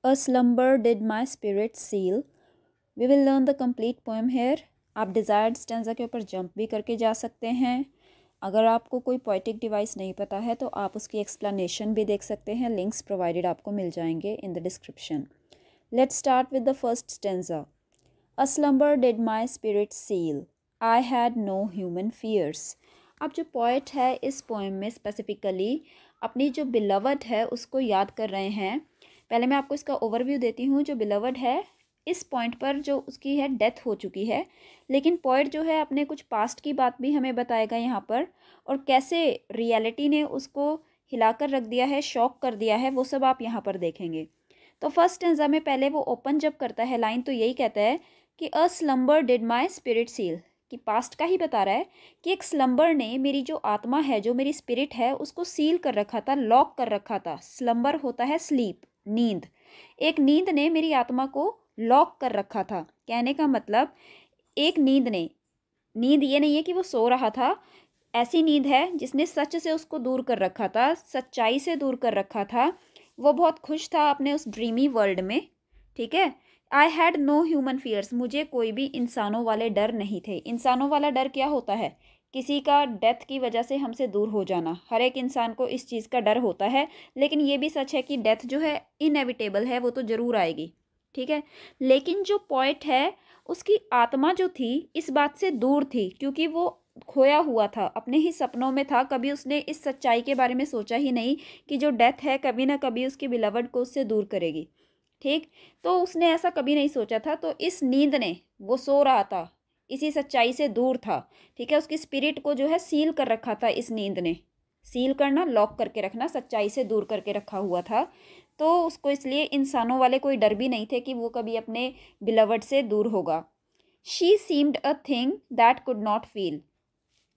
A slumber did my spirit seal. We will learn the complete poem here. आप desired stanza के ऊपर jump भी करके जा सकते हैं. अगर आपको कोई पोइटिक डिवाइस नहीं पता है तो आप उसकी एक्सप्लेनेशन भी देख सकते हैं. लिंक्स प्रोवाइडेड आपको मिल जाएंगे in the description. Let's start with the first stanza. A slumber did my spirit seal. I had no human fears. अब जो पोइट है इस पोएम में स्पेसिफिकली अपनी जो बिलवड है उसको याद कर रहे हैं. पहले मैं आपको इसका ओवरव्यू देती हूँ. जो बिलवड है इस पॉइंट पर जो उसकी है डेथ हो चुकी है, लेकिन पोइट जो है अपने कुछ पास्ट की बात भी हमें बताएगा यहाँ पर, और कैसे रियलिटी ने उसको हिलाकर रख दिया है, शॉक कर दिया है, वो सब आप यहाँ पर देखेंगे. तो फर्स्ट स्टेंजा में पहले वो ओपन जब करता है लाइन तो यही कहता है कि a slumber did my spirit seal, कि पास्ट का ही बता रहा है कि एक स्लम्बर ने मेरी जो आत्मा है, जो मेरी स्पिरिट है, उसको सील कर रखा था, लॉक कर रखा था. स्लम्बर होता है स्लीप, नींद. एक नींद ने मेरी आत्मा को लॉक कर रखा था. कहने का मतलब एक नींद ने, नींद ये नहीं है कि वो सो रहा था, ऐसी नींद है जिसने सच से उसको दूर कर रखा था, सच्चाई से दूर कर रखा था. वो बहुत खुश था अपने उस ड्रीमी वर्ल्ड में. ठीक है. I had no human fears, मुझे कोई भी इंसानों वाले डर नहीं थे. इंसानों वाला डर क्या होता है? किसी का डेथ की वजह से हमसे दूर हो जाना. हर एक इंसान को इस चीज़ का डर होता है, लेकिन ये भी सच है कि डेथ जो है इनएविटेबल है, वो तो ज़रूर आएगी. ठीक है. लेकिन जो पॉइंट है उसकी आत्मा जो थी इस बात से दूर थी, क्योंकि वो खोया हुआ था, अपने ही सपनों में था. कभी उसने इस सच्चाई के बारे में सोचा ही नहीं कि जो डेथ है कभी ना कभी उसके बिलवड को उससे दूर करेगी. ठीक. तो उसने ऐसा कभी नहीं सोचा था. तो इस नींद ने, वो सो रहा था, इसी सच्चाई से दूर था. ठीक है. उसकी स्पिरिट को जो है सील कर रखा था इस नींद ने. सील करना, लॉक करके रखना, सच्चाई से दूर करके रखा हुआ था. तो उसको इसलिए इंसानों वाले कोई डर भी नहीं थे कि वो कभी अपने बिलवड से दूर होगा. She seemed a thing that could not feel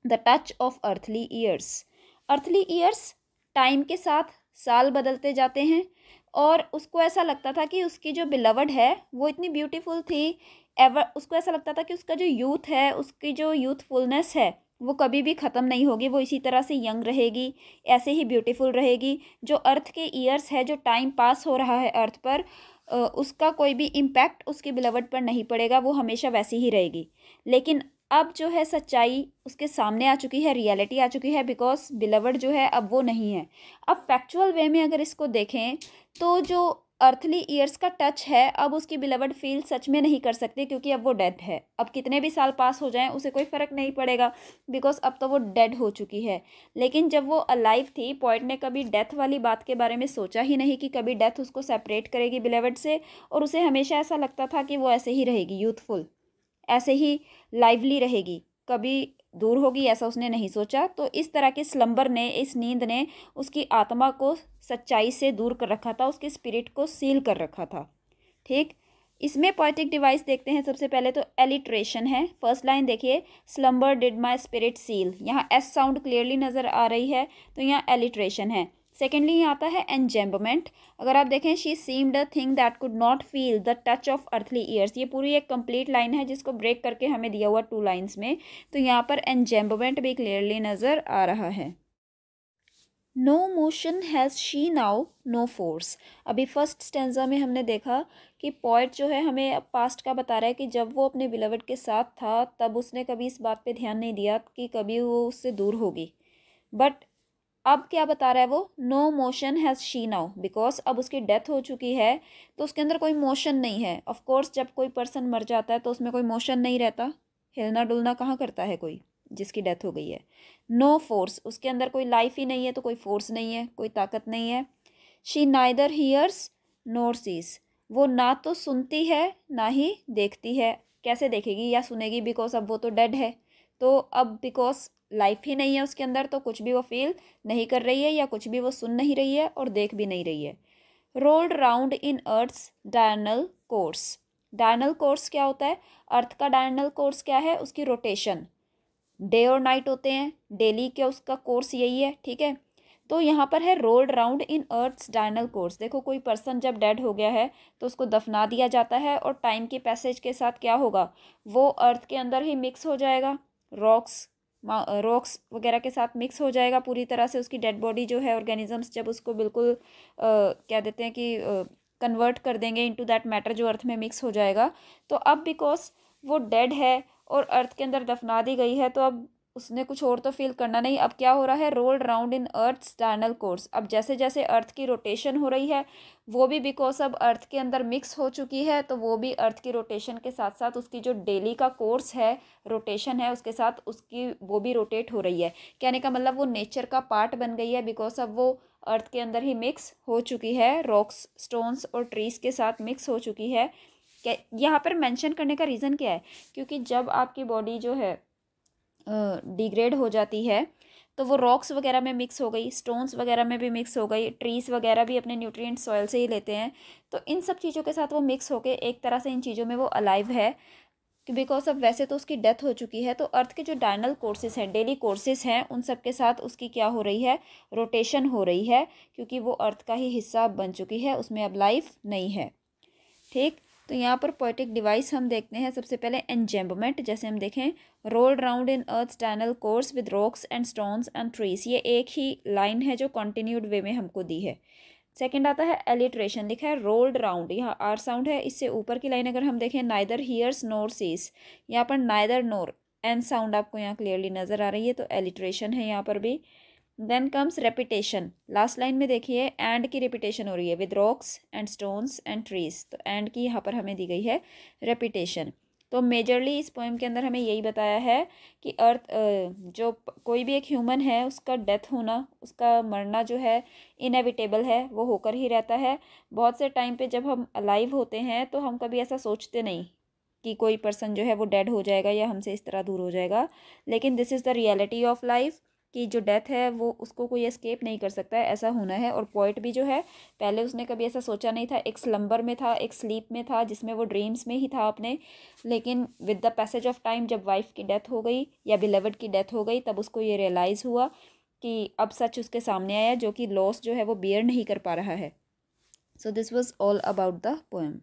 the touch of earthly years. Earthly years, time के साथ साल बदलते जाते हैं, और उसको ऐसा लगता था कि उसकी जो बिलवड है वो इतनी ब्यूटीफुल थी. एवर उसको ऐसा लगता था कि उसका जो यूथ है, उसकी जो यूथफुलनेस है, वो कभी भी ख़त्म नहीं होगी. वो इसी तरह से यंग रहेगी, ऐसे ही ब्यूटीफुल रहेगी. जो अर्थ के ईयर्स है, जो टाइम पास हो रहा है अर्थ पर, उसका कोई भी इम्पैक्ट उसके बिलवड पर नहीं पड़ेगा. वो हमेशा वैसी ही रहेगी. लेकिन अब जो है सच्चाई उसके सामने आ चुकी है, रियलिटी आ चुकी है, बिकॉज बिलवड जो है अब वो नहीं है. अब फैक्चुअल वे में अगर इसको देखें तो जो अर्थली ईयर्स का टच है अब उसकी बिलवड फील सच में नहीं कर सकती, क्योंकि अब वो डेड है. अब कितने भी साल पास हो जाएं उसे कोई फ़र्क नहीं पड़ेगा, बिकॉज अब तो वो डेड हो चुकी है. लेकिन जब वो अलाइव थी, पॉइंट ने कभी डेथ वाली बात के बारे में सोचा ही नहीं कि कभी डेथ उसको सेपरेट करेगी बिलवड से, और उसे हमेशा ऐसा लगता था कि वो ऐसे ही रहेगी, यूथफुल, ऐसे ही लाइवली रहेगी, कभी दूर होगी ऐसा उसने नहीं सोचा. तो इस तरह के स्लम्बर ने, इस नींद ने उसकी आत्मा को सच्चाई से दूर कर रखा था, उसकी स्पिरिट को सील कर रखा था. ठीक. इसमें पोएटिक डिवाइस देखते हैं. सबसे पहले तो एलिट्रेशन है. फर्स्ट लाइन देखिए, slumber did my spirit seal. यहाँ एस साउंड क्लियरली नज़र आ रही है, तो यहाँ एलिट्रेशन है. सेकेंडली यहाँ आता है एनजेम्बमेंट. अगर आप देखें, she seemed a thing that could not feel the touch of earthly years. ये पूरी एक कंप्लीट लाइन है जिसको ब्रेक करके हमें दिया हुआ 2 लाइन्स में. तो यहाँ पर एनजेम्बमेंट भी क्लियरली नज़र आ रहा है. No motion has she now no force. अभी फर्स्ट स्टेंजा में हमने देखा कि पॉइट जो है हमें पास्ट का बता रहा है कि जब वो अपने बिलवड के साथ था तब उसने कभी इस बात पे ध्यान नहीं दिया कि कभी वो उससे दूर होगी. बट अब क्या बता रहा है वो? No motion has she now, because अब उसकी डेथ हो चुकी है तो उसके अंदर कोई मोशन नहीं है. ऑफ कोर्स जब कोई पर्सन मर जाता है तो उसमें कोई मोशन नहीं रहता, हिलना डुलना कहाँ करता है कोई जिसकी डेथ हो गई है. नो फोर्स, उसके अंदर कोई लाइफ ही नहीं है तो कोई फोर्स नहीं है, कोई ताकत नहीं है. She neither hears nor sees, वो ना तो सुनती है ना ही देखती है. कैसे देखेगी या सुनेगी, बिकॉज अब वो तो डेड है. तो अब बिकॉज लाइफ ही नहीं है उसके अंदर, तो कुछ भी वो फील नहीं कर रही है या कुछ भी वो सुन नहीं रही है और देख भी नहीं रही है. Rolled round in earth's diurnal course. Diurnal course क्या होता है? अर्थ का डायनल कोर्स क्या है? उसकी रोटेशन. डे और नाइट होते हैं, डेली के उसका कोर्स यही है. ठीक है. तो यहाँ पर है rolled round in earth's diurnal course. देखो, कोई पर्सन जब डेड हो गया है तो उसको दफना दिया जाता है, और टाइम के पैसेज के साथ क्या होगा, वो अर्थ के अंदर ही मिक्स हो जाएगा, रॉक्स वगैरह के साथ मिक्स हो जाएगा पूरी तरह से. उसकी डेड बॉडी जो है, ऑर्गेनिजम्स जब उसको बिल्कुल क्या देते हैं कि कन्वर्ट कर देंगे इनटू दैट मैटर जो अर्थ में मिक्स हो जाएगा। तो अब बिकॉज वो डेड है और अर्थ के अंदर दफना दी गई है, तो अब उसने कुछ और तो फील करना नहीं। अब क्या हो रहा है, rolled round in earth's diurnal course. अब जैसे जैसे अर्थ की रोटेशन हो रही है, वो भी बिकॉज अब अर्थ के अंदर मिक्स हो चुकी है, तो वो भी अर्थ की रोटेशन के साथ साथ उसकी जो डेली का कोर्स है, रोटेशन है, उसके साथ उसकी वो भी रोटेट हो रही है। कहने का मतलब वो नेचर का पार्ट बन गई है, बिकॉज अब वो अर्थ के अंदर ही मिक्स हो चुकी है, रॉक्स, स्टोन्स और ट्रीज के साथ मिक्स हो चुकी है। यहाँ पर मेंशन करने का रीज़न क्या है, क्योंकि जब आपकी बॉडी जो है डिग्रेड हो जाती है, तो वो रॉक्स वगैरह में मिक्स हो गई, स्टोन्स वगैरह में भी मिक्स हो गई, ट्रीज़ वगैरह भी अपने न्यूट्रिएंट सॉइल से ही लेते हैं, तो इन सब चीज़ों के साथ वो मिक्स होके एक तरह से इन चीज़ों में वो अलाइव है। बिकॉज अब वैसे तो उसकी डेथ हो चुकी है, तो अर्थ के जो डायनल कोर्सेज हैं, डेली कोर्सेज हैं, उन सब के साथ उसकी क्या हो रही है, रोटेशन हो रही है, क्योंकि वो अर्थ का ही हिस्सा बन चुकी है, उसमें अब लाइफ नहीं है। ठीक, तो यहाँ पर पोएटिक डिवाइस हम देखते हैं। सबसे पहले एनजेम्बमेंट, जैसे हम देखें, rolled round in earth diurnal course with rocks and stones and trees, ये एक ही लाइन है जो कंटिन्यूड वे में हमको दी है। सेकंड आता है एलिट्रेशन, लिखा है रोल्ड राउंड, यहाँ आर साउंड है, इससे ऊपर की लाइन अगर हम देखें, नाइदर हियर्स नोर सीज, यहाँ पर नाइदर नोर एन साउंड आपको यहाँ क्लियरली नजर आ रही है, तो एलिट्रेशन है यहाँ पर भी। Then comes repetition, last line में देखिए एंड की रेपिटेशन हो रही है, with rocks and stones and trees, तो एंड की यहाँ पर हमें दी गई है रेपिटेशन। तो मेजरली इस पोएम के अंदर हमें यही बताया है कि अर्थ जो कोई भी एक ह्यूमन है, उसका डेथ होना, उसका मरना जो है इनएविटेबल है, वो होकर ही रहता है। बहुत से टाइम पे जब हम अलाइव होते हैं तो हम कभी ऐसा सोचते नहीं कि कोई पर्सन जो है वो डेड हो जाएगा या हमसे इस तरह दूर हो जाएगा, लेकिन this is the reality of life, कि जो डेथ है वो उसको कोई एस्केप नहीं कर सकता है, ऐसा होना है। और पोइट भी जो है, पहले उसने कभी ऐसा सोचा नहीं था, एक स्लम्बर में था, एक स्लीप में था, जिसमें वो ड्रीम्स में ही था अपने, लेकिन with the passage of time जब वाइफ की डेथ हो गई या बिलवड की डेथ हो गई, तब उसको ये रियलाइज़ हुआ कि अब सच उसके सामने आया, जो कि लॉस जो है वो बियर नहीं कर पा रहा है। So this was all about the poem.